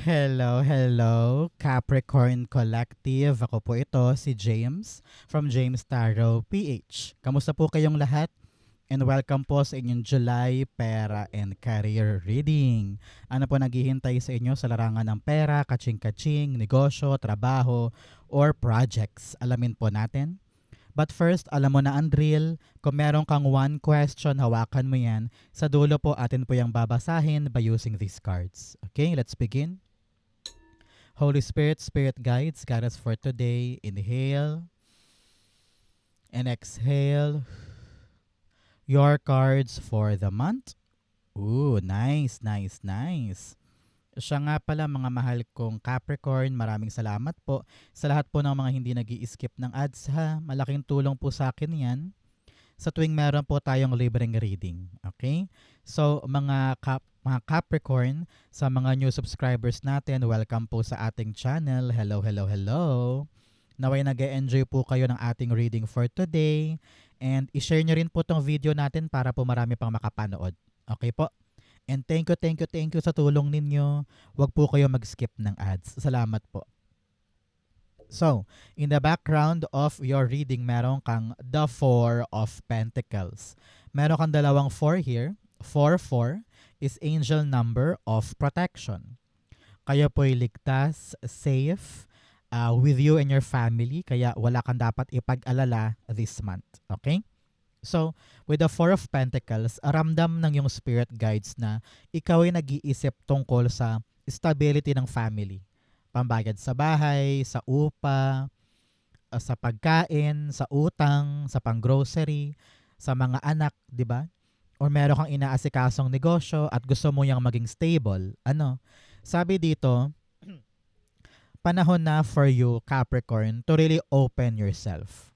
Hello, hello, Capricorn Collective. Ako po ito, si James from James Tarot PH. Kamusta po kayong lahat? And welcome po sa inyong July Pera and Career Reading. Ano po naghihintay sa inyo sa larangan ng pera, kaching-kaching, negosyo, trabaho, or projects? Alamin po natin. But first, alam mo na ang drill. Kung meron kang one question, hawakan mo yan. Sa dulo po, atin po yung babasahin by using these cards. Okay, let's begin. Holy Spirit, Spirit guides, guide us for today. Inhale and exhale. Your cards for the month. Ooh, nice, nice, nice. Siya nga pala mga mahal kong Capricorn, maraming salamat po sa lahat po ng mga hindi nag-i-skip ng ads ha. Malaking tulong po sa akin yan sa tuwing meron po tayong libreng reading. Okay? So mga Capricorn, sa mga new subscribers natin, welcome po sa ating channel. Hello, hello, hello. Naway nag-enjoy po kayo ng ating reading for today. And i-share nyo rin po tong video natin para po marami pang makapanood. Okay po? And thank you sa tulong ninyo. Huwag po kayo mag-skip ng ads. Salamat po. So, in the background of your reading, meron kang the Four of Pentacles. Meron kang dalawang 4 here. 4-4 is angel number of protection. Kayo po'y ligtas, safe, with you and your family. Kaya wala kang dapat ipag-alala this month. Okay? So, with the Four of Pentacles, ramdam ng yung spirit guides na ikaw ay nag-iisip tungkol sa stability ng family. Pambayad sa bahay, sa upa, sa pagkain, sa utang, sa pang-grocery, sa mga anak, di ba? Or meron kang inaasikasong negosyo at gusto mo yung maging stable. Sabi dito, panahon na for you, Capricorn, to really open yourself.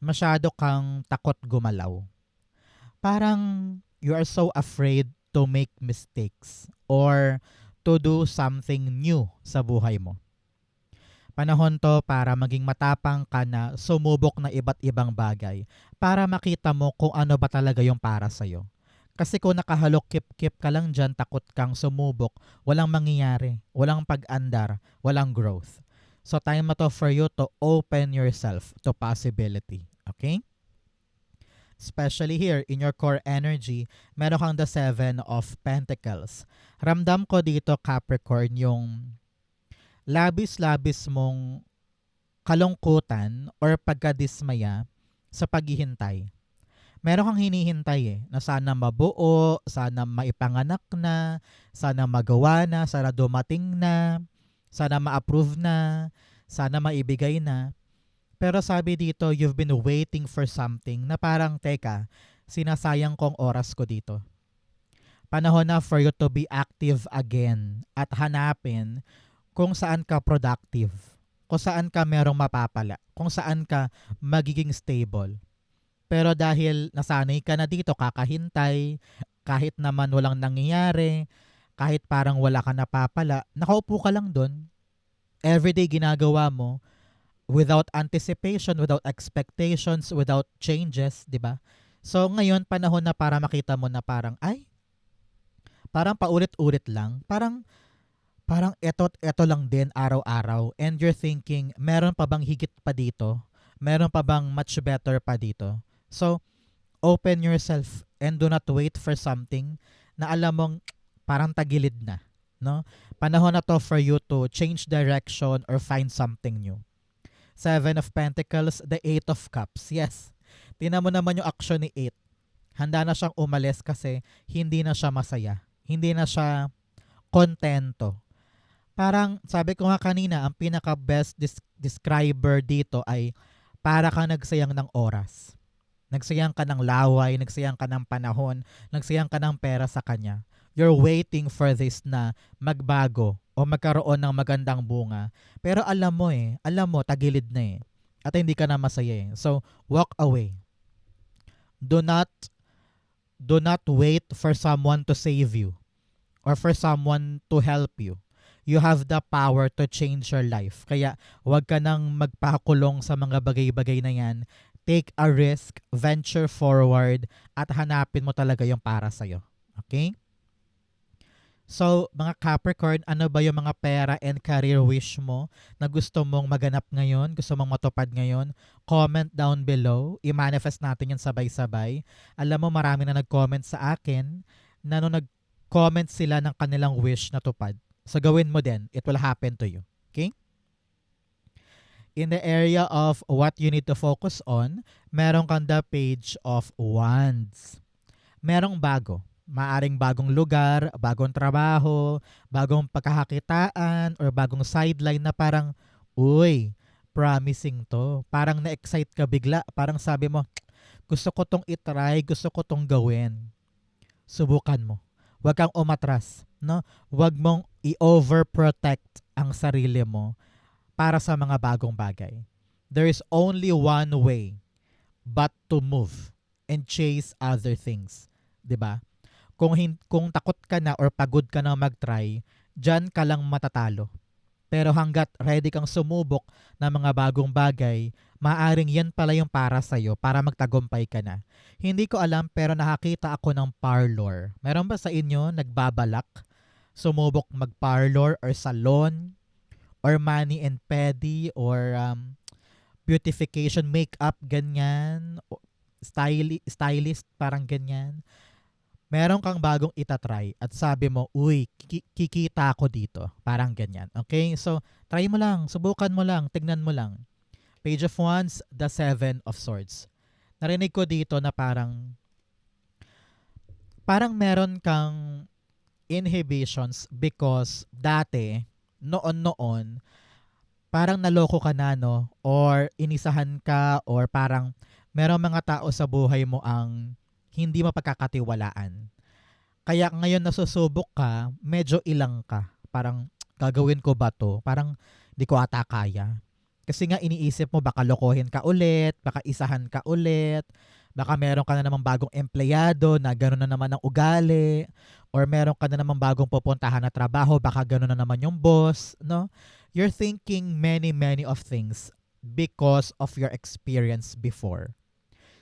Masyado kang takot gumalaw. Parang you are so afraid to make mistakes or to do something new sa buhay mo. Panahon to para maging matapang ka na sumubok na iba't ibang bagay para makita mo kung ano ba talaga yung para sa'yo. Kasi kung nakahalok-kip-kip ka lang dyan, takot kang sumubok, walang mangyayari, walang pag-andar, walang growth. So time na to for you to open yourself to possibility. Okay? Especially here in your core energy, meron kang the Seven of Pentacles. Ramdam ko dito, Capricorn, yung labis-labis mong kalungkutan or pagkadismaya sa paghihintay. Meron kang hinihintay na sana mabuo, sana maipanganak na, sana magawa na, sana dumating na, sana ma-approve na, sana maibigay na. Pero sabi dito, you've been waiting for something na parang, teka, sinasayang kong oras ko dito. Panahon na for you to be active again at hanapin kung saan ka productive, kung saan ka merong mapapala, kung saan ka magiging stable. Pero dahil nasanay ka na dito, kakahintay, kahit naman walang nangyayari, kahit parang wala ka napapala, nakaupo ka lang doon. Everyday ginagawa mo, without anticipation, without expectations, without changes, di ba? So ngayon, panahon na para makita mo na parang, parang paulit-ulit lang. Parang eto lang din araw-araw. And you're thinking, meron pa bang higit pa dito? Meron pa bang much better pa dito? So, open yourself and do not wait for something na alam mong parang tagilid na. No? Panahon na to for you to change direction or find something new. Seven of Pentacles, the Eight of Cups. Yes. Tingnan mo naman yung action ni Eight. Handa na siyang umalis kasi hindi na siya masaya. Hindi na siya kontento. Parang, sabi ko nga kanina, ang pinaka-best describer dito ay para kang nagsayang ng oras. Nagsayang ka ng laway, nagsayang ka ng panahon, nagsayang ka ng pera sa kanya. You're waiting for this na magbago o magkaroon ng magandang bunga. Pero alam mo, tagilid na at hindi ka na masaya So, walk away. Do not wait for someone to save you or for someone to help you. You have the power to change your life. Kaya huwag ka nang magpakulong sa mga bagay-bagay na yan. Take a risk, venture forward, at hanapin mo talaga yung para sa'yo. Okay? So, mga Capricorn, ano ba yung mga pera and career wish mo na gusto mong maganap ngayon, gusto mong matupad ngayon? Comment down below. I-manifest natin yan sabay-sabay. Alam mo, marami na nag-comment sa akin na nung nag-comment sila ng kanilang wish na tupad. So, gawin mo din. It will happen to you. Okay? In the area of what you need to focus on, meron kang the Page of Wands. Merong bago. Maaring bagong lugar, bagong trabaho, bagong pagkakakitaan, or bagong sideline na parang, uy, promising to. Parang na-excite ka bigla. Parang sabi mo, gusto ko tong itry, gusto ko tong gawin. Subukan mo. Huwag kang umatras. No? Huwag mong i-overprotect ang sarili mo para sa mga bagong bagay. There is only one way but to move and chase other things. 'Di ba? Kung takot ka na or pagod ka na mag-try, diyan ka lang matatalo. Pero hanggat ready kang sumubok ng mga bagong bagay, maaring yan pala yung para sa'yo para magtagumpay ka na. Hindi ko alam pero nakakita ako ng parlor. Meron ba sa inyo nagbabalak sumubok mag-parlor or salon or mani and pedi or beautification, makeup, ganyan, stylist, parang ganyan. Meron kang bagong itatry at sabi mo, uy, kikita ako dito. Parang ganyan. Okay? So, try mo lang, subukan mo lang, tignan mo lang. Page of Wands, the Seven of Swords. Narinig ko dito na parang meron kang inhibitions because dati, noon, parang naloko ka na, no? Or inisahan ka or parang merong mga tao sa buhay mo ang hindi mapagkakatiwalaan. Kaya ngayon nasusubok ka, medyo ilang ka. Parang gagawin ko ba to? Parang di ko ata kaya. Kasi nga iniisip mo baka lokohin ka ulit, baka isahan ka ulit, baka meron ka na namang bagong empleyado na gano'n na naman ang ugali, or meron ka na namang bagong pupuntahan na trabaho, baka gano'n na naman yung boss, no? You're thinking many of things because of your experience before.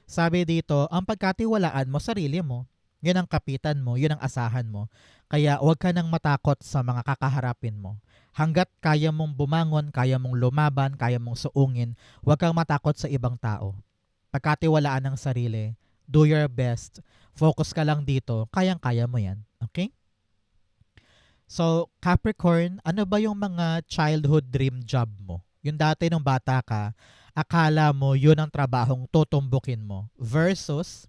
Sabi dito, ang pagkatiwalaan mo sarili mo. Yun ang kapitan mo, yun ang asahan mo. Kaya huwag ka nang matakot sa mga kakaharapin mo. Hanggat kaya mong bumangon, kaya mong lumaban, kaya mong suungin, huwag kang matakot sa ibang tao. Pagkatiwalaan ng sarili, do your best, focus ka lang dito, kayang-kaya mo yan. Okay? So, Capricorn, ano ba yung mga childhood dream job mo? Yung dati nung bata ka, akala mo yun ang trabahong tutumbukin mo versus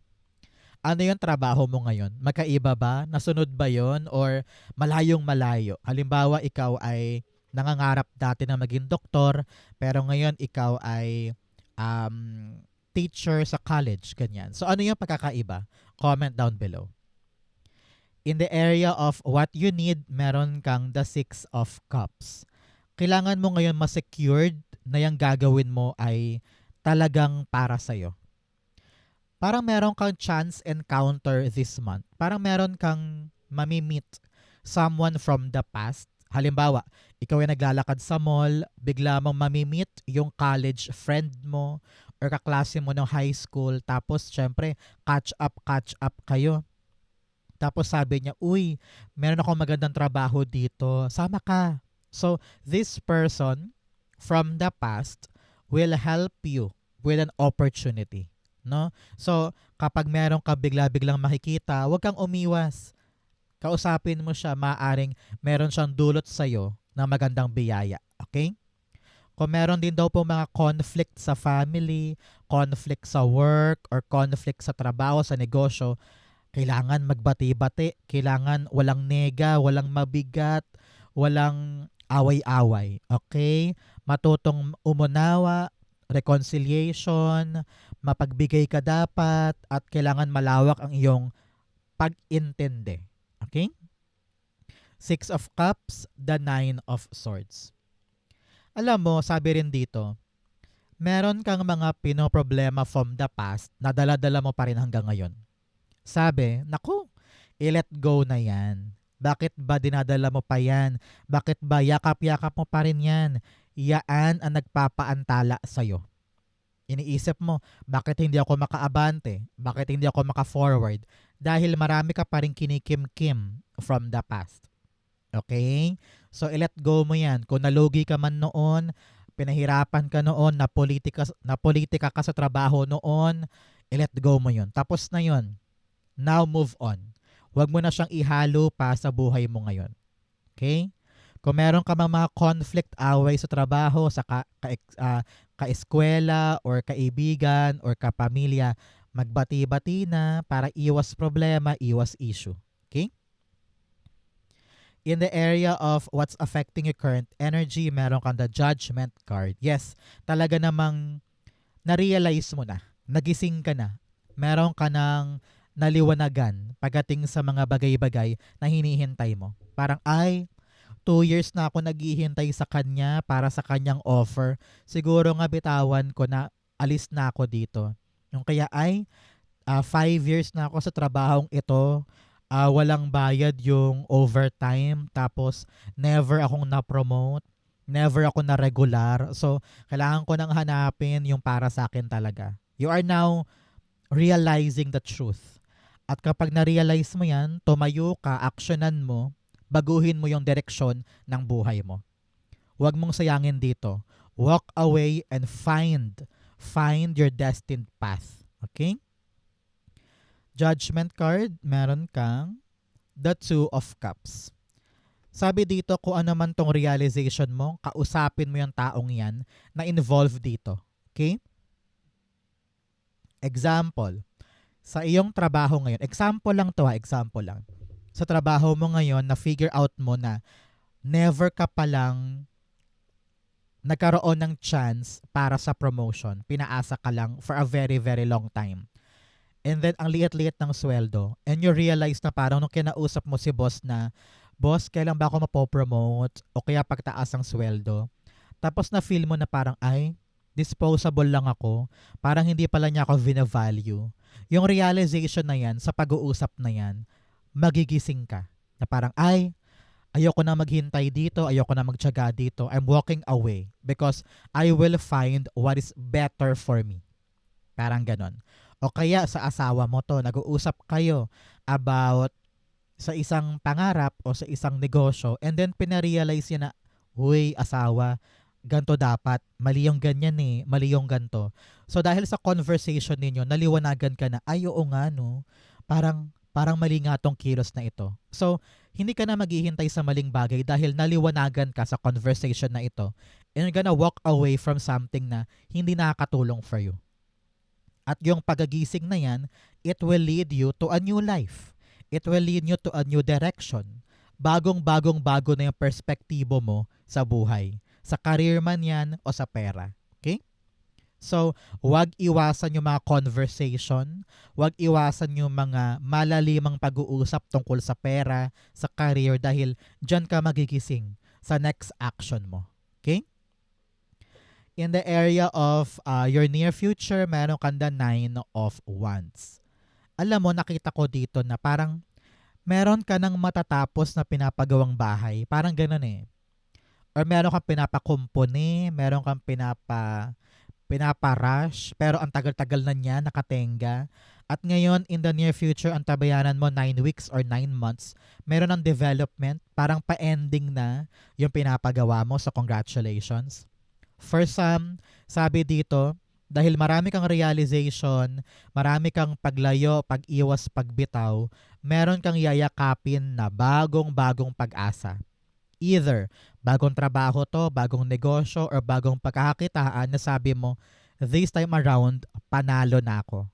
ano yung trabaho mo ngayon? Magkaiba ba? Nasunod ba yon or malayong malayo? Halimbawa, ikaw ay nangangarap dati na maging doktor, pero ngayon ikaw ay teacher sa college, ganyan. So ano yung pagkakaiba? Comment down below. In the area of what you need, meron kang the Six of Cups. Kailangan mo ngayon ma-secured na yung gagawin mo ay talagang para sa'yo. Parang meron kang chance encounter this month. Parang meron kang mamimit someone from the past. Halimbawa, ikaw ay naglalakad sa mall, bigla mong mamimit yung college friend mo or kaklase mo ng high school. Tapos, syempre, catch up kayo. Tapos sabi niya, uy, meron akong magandang trabaho dito. Sama ka. So, this person from the past will help you with an opportunity. No? So, kapag meron ka bigla-biglang makikita, huwag kang umiwas. Kausapin mo siya, maaring meron siyang dulot sa'yo ng magandang biyaya. Okay? Kung meron din daw po mga conflict sa family, conflict sa work, or conflict sa trabaho, sa negosyo, kailangan magbati-bati, kailangan walang nega, walang mabigat, walang away-away. Okay? Matutong umunawa, reconciliation, mapagbigay ka dapat, at kailangan malawak ang iyong pag-intindi. Okay? Six of Cups, the Nine of Swords. Alam mo, sabi rin dito, meron kang mga pinoproblema from the past na dala-dala mo pa rin hanggang ngayon. Sabi, naku, i-let go na yan. Bakit ba dinadala mo pa yan? Bakit ba yakap-yakap mo pa rin yan? Yaan ang nagpapaantala sa'yo. Iniisip mo, bakit hindi ako makaabante? Bakit hindi ako maka-forward? Dahil marami ka pa rin kinikim-kim from the past. Okay? So, i-let go mo yan. Kung nalugi ka man noon, pinahirapan ka noon, na politika ka sa trabaho noon, i-let go mo yun. Tapos na yun. Now, move on. Huwag mo na siyang ihalo pa sa buhay mo ngayon. Okay? Kung meron ka mga conflict away sa trabaho, sa kaeskwela or kaibigan or kapamilya, magbati-bati na para iwas problema, iwas issue. Okay? In the area of what's affecting your current energy, meron kang the judgment card. Yes, talaga namang na-realize mo na, nagising ka na, meron ka ng naliwanagan pagdating sa mga bagay-bagay na hinihintay mo. Parang, 2 years na ako naghihintay sa kanya para sa kanyang offer. Siguro nga bitawan ko na, alis na ako dito. Yung kaya 5 years na ako sa trabahong ito, walang bayad yung overtime, tapos never akong na-promote, never ako na regular. So, kailangan ko nang hanapin yung para sa akin talaga. You are now realizing the truth. At kapag na-realize mo yan, tumayo ka, actionan mo, baguhin mo yung direksyon ng buhay mo. Huwag mong sayangin dito. Walk away and find your destined path. Okay? Judgment card, meron kang the Two of Cups. Sabi dito kung ano man tong realization mo, kausapin mo yung taong yan na involved dito. Okay? Example, sa iyong trabaho ngayon, example lang to example lang. Sa trabaho mo ngayon, na-figure out mo na never ka palang nagkaroon ng chance para sa promotion. Pinaasa ka lang for a very, very long time. And then, ang liit-liit ng sweldo. And you realize na parang nung kinausap mo si boss na, boss, kailan ba ako mapopromote? O kaya pagtaas ang sweldo? Tapos na-feel mo na parang, disposable lang ako. Parang hindi pala niya ako vina-value. Yung realization na yan, sa pag-uusap na yan, magigising ka. Na parang, ayoko na maghintay dito, ayoko na magtiyaga dito. I'm walking away because I will find what is better for me. Parang ganon. O kaya sa asawa mo to, nag-uusap kayo about sa isang pangarap o sa isang negosyo and then pinarealize niya na, huy, asawa, ganto dapat, mali yung ganyan mali yung ganto. So dahil sa conversation ninyo, naliwanagan ka na, oo nga no, parang mali nga tong kilos na ito. So, hindi ka na maghihintay sa maling bagay dahil naliwanagan ka sa conversation na ito and you're gonna walk away from something na hindi nakakatulong for you. At yung pagagising na yan, it will lead you to a new life. It will lead you to a new direction. Bagong-bago na yung perspektibo mo sa buhay. Sa career man yan o sa pera. Okay? So, wag iwasan yung mga conversation, wag iwasan yung mga malalimang pag-uusap tungkol sa pera, sa career dahil dyan ka magigising sa next action mo. Okay? In the area of your near future, meron kang the 9 of Wands. Alam mo, nakita ko dito na parang meron ka ng matatapos na pinapagawang bahay. Parang ganun Or meron kang pinapakumpuni, meron kang pinaparush, pero ang tagal-tagal na niya, nakatenga. At ngayon, in the near future, ang tabayanan mo 9 weeks or 9 months, meron ng development, parang pa-ending na yung pinapagawa mo. So, congratulations. For some, sabi dito, dahil marami kang realization, marami kang paglayo, pag-iwas, pagbitaw, meron kang yayakapin na bagong-bagong pag-asa. Either bagong trabaho to, bagong negosyo, or bagong pagkakakitaan na sabi mo, this time around, panalo na ako.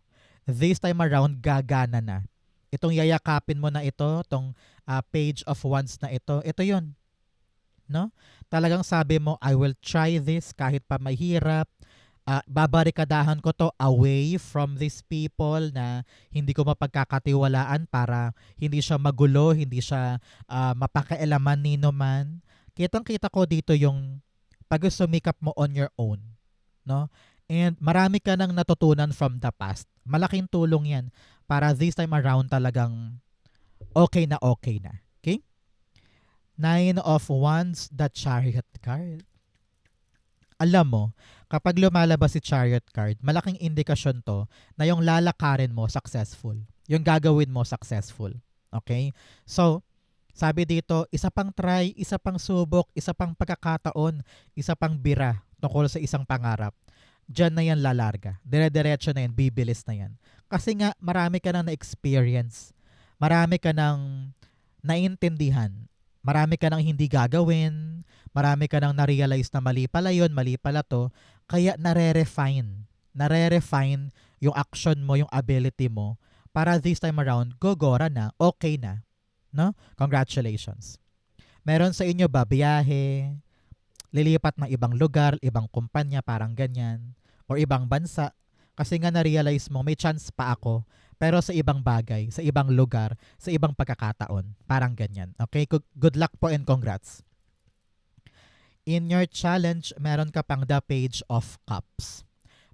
This time around, gagana na. Itong yayakapin mo na ito, itong page of wands na ito yun. No? Talagang sabi mo, I will try this kahit pa mahirap. Babarikadahan ko to away from these people na hindi ko mapagkakatiwalaan para hindi siya magulo, hindi siya mapakailaman nino man. Kitang-kita ko dito yung pag-sumikap mo on your own. No? And marami ka nang natutunan from the past. Malaking tulong yan para this time around talagang okay na okay na. Okay? 9 of Wands, the Chariot card. Alam mo, kapag lumalabas si Chariot card, malaking indikasyon to na yung lalakarin mo successful. Yung gagawin mo successful. Okay? So, Sabi dito, isa pang try, isa pang subok, isa pang pagkakataon, isa pang bira tungkol sa isang pangarap. Diyan na yan lalarga. Dire-diretso na yan, bibilis na yan. Kasi nga, marami ka nang na-experience. Marami ka nang naintindihan. Marami ka nang hindi gagawin. Marami ka nang na-realize na mali pala yun, mali pala to. Kaya nare-refine. Nare-refine yung action mo, yung ability mo. Para this time around, gogora na, okay na. No? Congratulations. Meron sa inyo ba biyahe, lilipat ng ibang lugar, ibang kumpanya, parang ganyan, or ibang bansa, kasi nga na-realize mo, may chance pa ako, pero sa ibang bagay, sa ibang lugar, sa ibang pagkakataon, parang ganyan. Okay? Good luck po and congrats. In your challenge, meron ka pang the Page of Cups.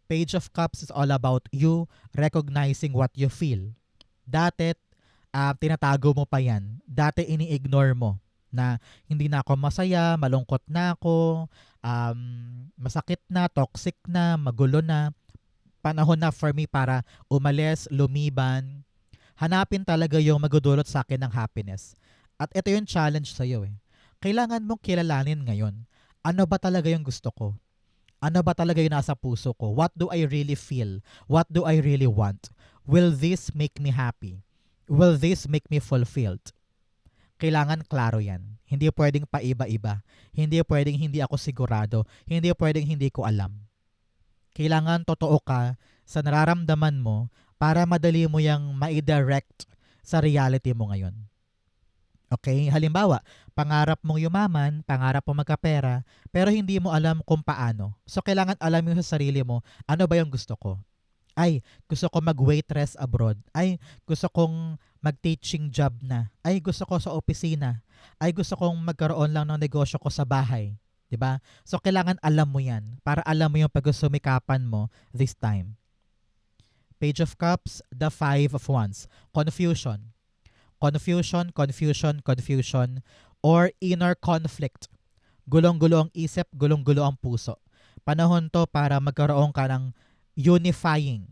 Page of Cups is all about you recognizing what you feel. Dati, tinatago mo pa yan. Dati ini-ignore mo na hindi na ako masaya, malungkot na ako, masakit na, toxic na, magulo na. Panahon na for me para umalis, lumiban. Hanapin talaga yung magdudulot sa akin ng happiness. At ito yung challenge sa'yo eh. Kailangan mong kilalanin ngayon. Ano ba talaga yung gusto ko? Ano ba talaga yung nasa puso ko? What do I really feel? What do I really want? Will this make me happy? Will this make me fulfilled? Kailangan klaro yan. Hindi pwedeng paiba-iba. Hindi pwedeng hindi ako sigurado. Hindi pwedeng hindi ko alam. Kailangan totoo ka sa nararamdaman mo para madali mo yung ma-direct sa reality mo ngayon. Okay? Halimbawa, pangarap mong yumaman, pangarap mong magkapera, pero hindi mo alam kung paano. So, kailangan alam mo sa sarili mo, ano ba yung gusto ko? Ay, gusto ko mag-waitress abroad. Ay, gusto kong mag-teaching job na. Ay, gusto ko sa opisina. Ay, gusto kong magkaroon lang ng negosyo ko sa bahay. 'Di ba? So, kailangan alam mo yan para alam mo yung pag-sumikapan mo this time. Page of Cups, the Five of Wands. Confusion. Confusion, confusion, confusion, or inner conflict. Gulong-gulo ang isip, gulong-gulo ang puso. Panahon to para magkaroon ka ng unifying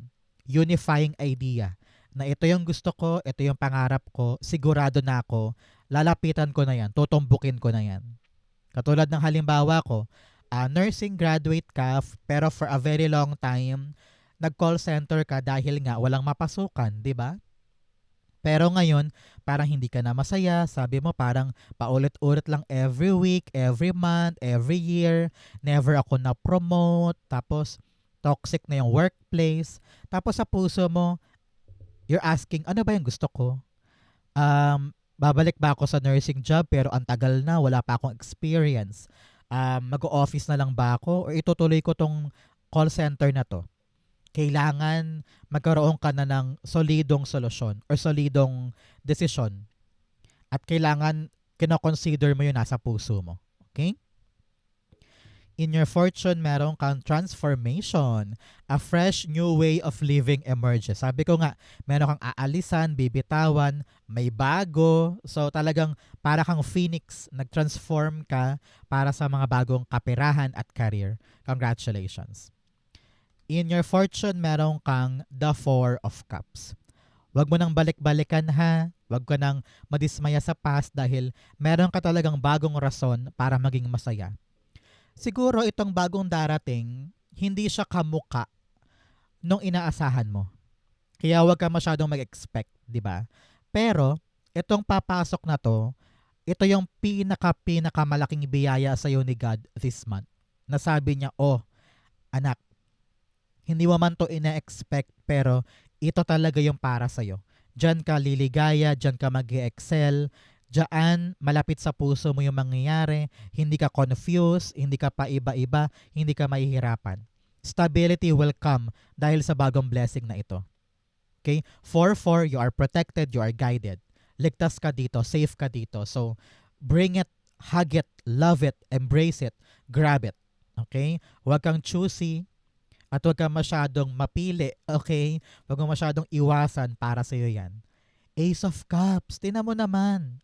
idea na ito yung gusto ko, ito yung pangarap ko, sigurado na ako, lalapitan ko na yan, tutumbukin ko na yan. Katulad ng halimbawa ko, nursing graduate ka pero for a very long time, nag-call center ka dahil nga walang mapasukan, di ba? Pero ngayon, parang hindi ka na masaya, sabi mo parang paulit-ulit lang every week, every month, every year, never ako na-promote, tapos toxic na yung workplace. Tapos sa puso mo, you're asking, ano ba yung gusto ko? Babalik ba ako sa nursing job pero ang tagal na, wala pa akong experience. Mag-o-office na lang ba ako? O itutuloy ko tong call center na to? Kailangan magkaroon ka na ng solidong solusyon or solidong desisyon. At kailangan kinoconsider mo yung nasa puso mo. Okay? In your fortune, meron kang transformation. A fresh new way of living emerges. Sabi ko nga, meron kang aalisan, bibitawan, may bago. So talagang para kang phoenix, nag-transform ka para sa mga bagong kaperahan at career. Congratulations. In your fortune, meron kang the Four of Cups. Huwag mo nang balik-balikan ha. Huwag ka nang madismaya sa past dahil meron ka talagang bagong rason para maging masaya. Siguro itong bagong darating, hindi siya kamuka nung inaasahan mo. Kaya huwag ka masyadong mag-expect, di ba? Pero, itong papasok na to, ito yung pinakamalaking biyaya sa iyo ni God this month. Nasabi niya, oh, anak, hindi mo man to ina-expect pero ito talaga yung para sa iyo. Diyan ka liligaya, diyan ka mag-excel, diyan malapit sa puso mo yung mangyayari, hindi ka confused, hindi ka pa iba-iba, hindi ka mahihirapan. Stability will come dahil sa bagong blessing na ito. Okay? 4-4, you are protected, you are guided. Ligtas ka dito, safe ka dito. So, bring it, hug it, love it, embrace it, grab it. Okay? Huwag kang choosy at huwag kang masyadong mapili. Okay? Huwag kang masyadong iwasan para sa iyo yan. Ace of Cups, tingnan mo naman.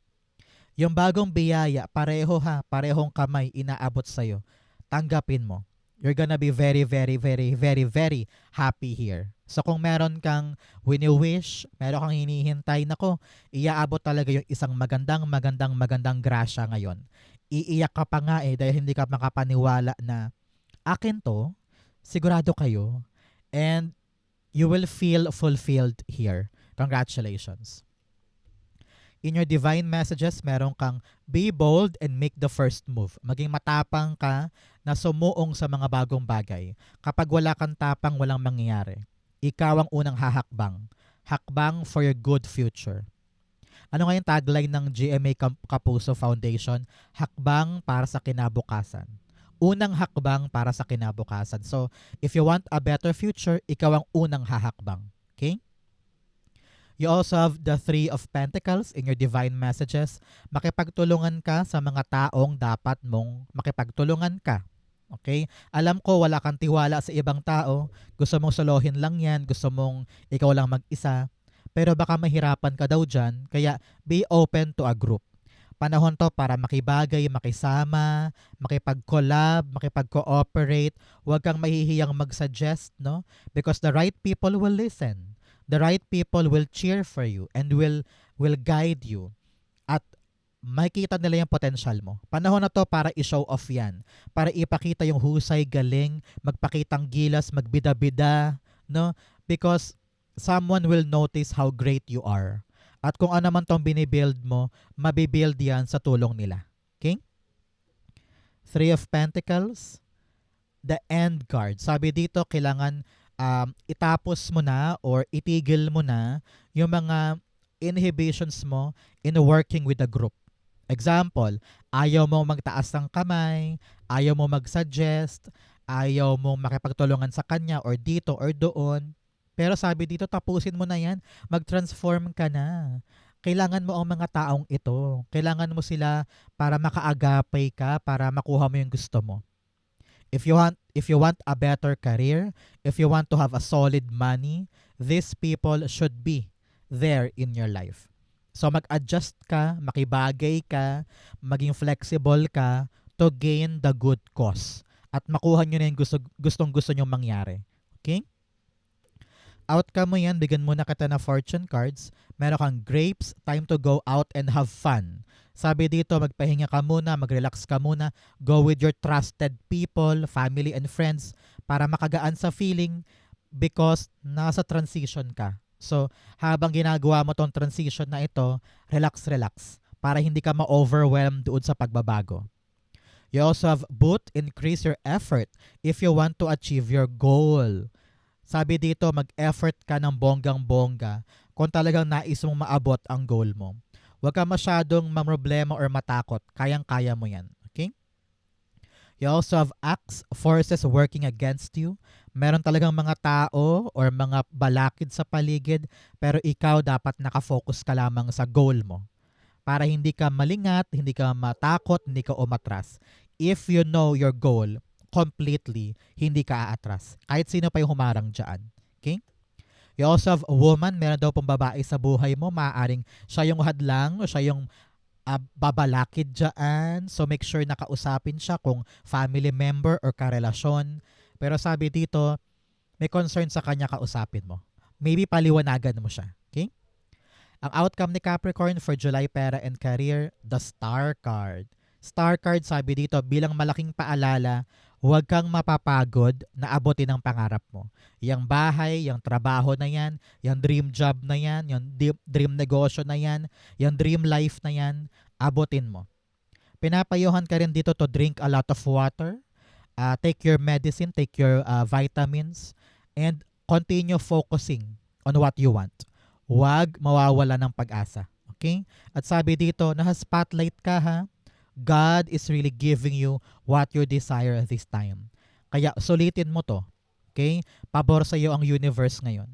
Yung bagong biyaya, parehong kamay inaabot sa'yo. Tanggapin mo. You're gonna be very, very, very, very, very happy here. So kung meron kang wini-wish, meron kang hinihintay, nako, iaabot talaga yung isang magandang grasya ngayon. Iiyak ka pa nga dahil hindi ka makapaniwala na akin to, sigurado kayo, and you will feel fulfilled here. Congratulations. In your divine messages, meron kang be bold and make the first move. Maging matapang ka na sumuong sa mga bagong bagay. Kapag wala kang tapang, walang mangyayari. Ikaw ang unang hahakbang. Hakbang for your good future. Ano nga yung tagline ng GMA Kapuso Foundation? Hakbang para sa kinabukasan. Unang hakbang para sa kinabukasan. So, if you want a better future, ikaw ang unang hahakbang. Okay? You also have the Three of Pentacles in your divine messages. Makipagtulungan ka sa mga taong dapat mong makipagtulungan ka. Okay? Alam ko wala kang tiwala sa ibang tao. Gusto mong solohin lang yan. Gusto mong ikaw lang mag-isa. Pero baka mahirapan ka daw dyan. Kaya be open to a group. Panahon to para makibagay, makisama, makipag-collab, makipag-cooperate. Huwag kang mahihiyang mag-suggest, no? Because the right people will listen. The right people will cheer for you and will guide you. At makikita nila yung potential mo. Panahon na to para i-show off yan. Para ipakita yung husay, galing, magpakitang gilas, magbida-bida, no? Because someone will notice how great you are. At kung ano man tong binibuild mo, mabibuild yan sa tulong nila. Okay? Three of Pentacles, the End card. Sabi dito, kailangan itapos mo na or itigil mo na yung mga inhibitions mo in working with a group. Example, ayaw mo magtaas ng kamay, ayaw mo mag-suggest, ayaw mo makipagtulungan sa kanya or dito or doon. Pero sabi dito, tapusin mo na yan. Mag-transform ka na. Kailangan mo ang mga taong ito. Kailangan mo sila para makaagapay ka, para makuha mo yung gusto mo. If you want a better career, if you want to have a solid money, these people should be there in your life. So mag-adjust ka, makibagay ka, maging flexible ka to gain the good cause. At makuha nyo na yung gustong-gusto nyo mangyari. Okay? Outcome mo yan, bigyan mo na kita na fortune cards. Meron kang grapes, time to go out and have fun. Sabi dito, magpahinga ka muna, mag-relax ka muna. Go with your trusted people, family and friends para makagaan sa feeling because nasa transition ka. So, habang ginagawa mo tong transition na ito, relax para hindi ka ma-overwhelm doon sa pagbabago. You also have both increase your effort if you want to achieve your goal. Sabi dito, mag-effort ka ng bonggang-bongga kung talagang nais mong maabot ang goal mo. Huwag ka masyadong mamroblema or matakot. Kayang-kaya mo yan. Okay? You also have forces working against you. Meron talagang mga tao or mga balakid sa paligid, pero ikaw dapat nakafocus ka lamang sa goal mo. Para hindi ka malingat, hindi ka matakot, hindi ka umatras. If you know your goal completely, hindi ka aatras. Kahit sino pa yung humarang dyan. Okay? You also have a woman, meron daw pong babae sa buhay mo, maaaring siya yung hadlang o siya yung babalakid dyan. So make sure nakausapin siya kung family member or karelasyon. Pero sabi dito, may concern sa kanya, kausapin mo. Maybe paliwanagan mo siya. Okay? Ang outcome ni Capricorn for July Pera and Career, the Star card. Star card, sabi dito, bilang malaking paalala, huwag kang mapapagod na abutin ang pangarap mo. Yang bahay, yung trabaho na yan, yung dream job na yan, yung dream negosyo na yan, yung dream life na yan, abutin mo. Pinapayuhan ka rin dito to drink a lot of water, take your medicine, take your vitamins, and continue focusing on what you want. Huwag mawawala ng pag-asa. Okay? At sabi dito, naka-spotlight ka ha, God is really giving you what you desire this time. Kaya sulitin mo to. Okay? Pabor sa iyo ang universe ngayon.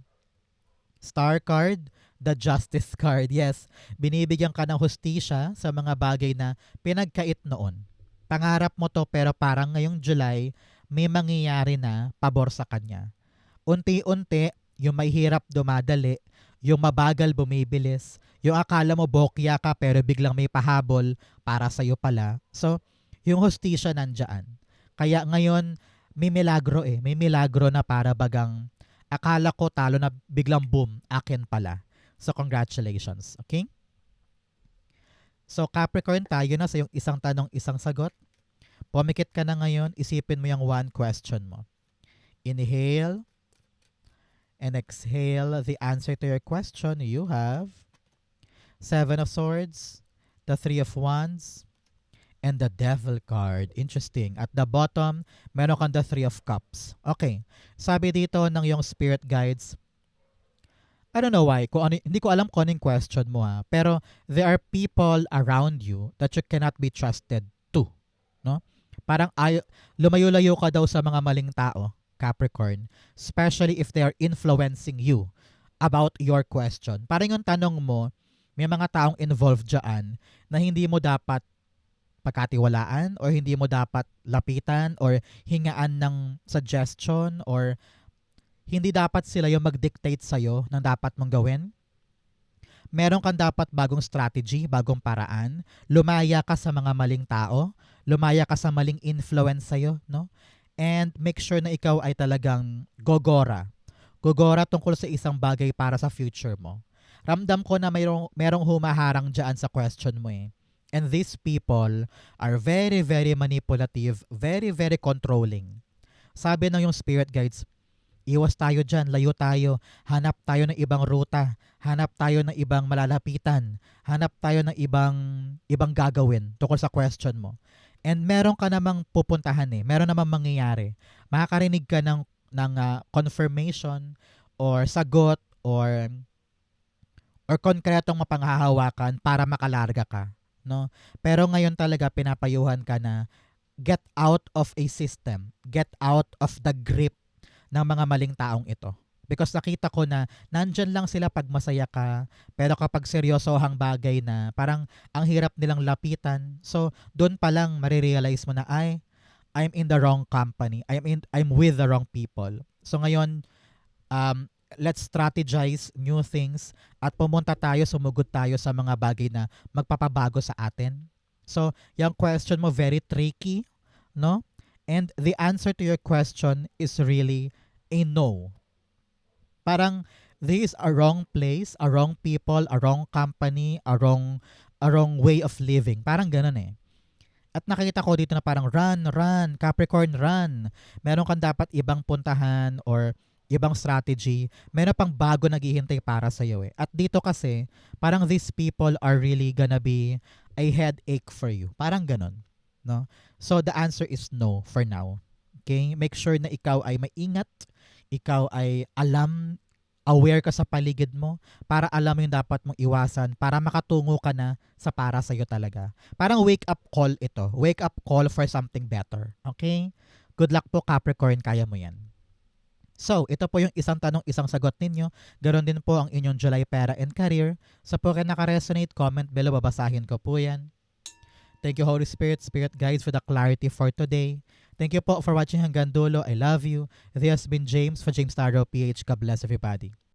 Star card, the Justice card. Yes, binibigyan ka ng hustisya sa mga bagay na pinagkait noon. Pangarap mo to pero parang ngayong July, may mangyayari na pabor sa kanya. Unti-unti, yung may hirap dumadali, yung mabagal bumibilis, yung akala mo bokya ka pero biglang may pahabol para sa'yo pala. So, yung hustisya nandyan. Kaya ngayon, may milagro May milagro na para bagang Akala ko talo na, biglang boom, akin pala. So congratulations, okay? So Capricorn, tayo na sa yung isang tanong, isang sagot. Pumikit ka na ngayon, isipin mo yung one question mo. Inhale and exhale the answer to your question. You have Seven of Swords, the Three of Wands, and the Devil card. Interesting. At the bottom, meron kang the Three of Cups. Okay. Sabi dito ng yung spirit guides, I don't know why, hindi ko alam kung anong question mo ha, pero there are people around you that you cannot be trusted to. No? Parang lumayo-layo ka daw sa mga maling tao, Capricorn, especially if they are influencing you about your question. Parang yung tanong mo, may mga taong involved dyan na hindi mo dapat pagkatiwalaan or hindi mo dapat lapitan or hingaan ng suggestion or hindi dapat sila yung mag-dictate sa'yo ng dapat mong gawin. Meron kang dapat bagong strategy, bagong paraan. Lumaya ka sa mga maling tao. Lumaya ka sa maling influence sa'yo. No? And make sure na ikaw ay talagang gogora. Gogora tungkol sa isang bagay para sa future mo. Ramdam ko na merong humaharang dyan sa question mo eh. And these people are very, very manipulative, very, very controlling. Sabi ng yung spirit guides, iwas tayo dyan, layo tayo, hanap tayo ng ibang ruta, hanap tayo ng ibang malalapitan, hanap tayo ng ibang gagawin tungkol sa question mo. And meron ka namang pupuntahan eh, meron namang mangyayari. Makakarinig ka ng confirmation or sagot or konkretong mapanghahawakan para makalarga ka. No? Pero ngayon talaga pinapayuhan ka na get out of a system, get out of the grip ng mga maling taong ito. Because nakita ko na nandyan lang sila pag masaya ka, pero kapag seryosohang bagay na parang ang hirap nilang lapitan. So doon pa lang marirealize mo na I'm in the wrong company. I'm with the wrong people. So ngayon let's strategize new things at pumunta tayo, sumugod tayo sa mga bagay na magpapabago sa atin. So, yung question mo very tricky, no? And the answer to your question is really a no. Parang this is a wrong place, a wrong people, a wrong company, a wrong way of living. Parang ganun eh. At nakita ko dito na parang run, Capricorn, run. Meron kang dapat ibang puntahan or ibang strategy, meron pang bago naghihintay para sa iyo eh. At dito kasi, parang these people are really gonna be a headache for you. Parang ganun, no? So the answer is no for now. Okay? Make sure na ikaw ay maingat, ikaw ay aware ka sa paligid mo para alam mo yung dapat mong iwasan para makatungo ka na sa para sa iyo talaga. Parang wake up call ito. Wake up call for something better. Okay? Good luck po Capricorn, kaya mo yan. So, ito po yung isang tanong, isang sagot ninyo. Ganon din po ang inyong July Pera and Career. Sa po kayo naka-resonate, comment below, babasahin ko po yan. Thank you Holy Spirit, Spirit Guides for the clarity for today. Thank you po for watching hanggang dulo. I love you. This has been James for James Tarot PH. God bless everybody.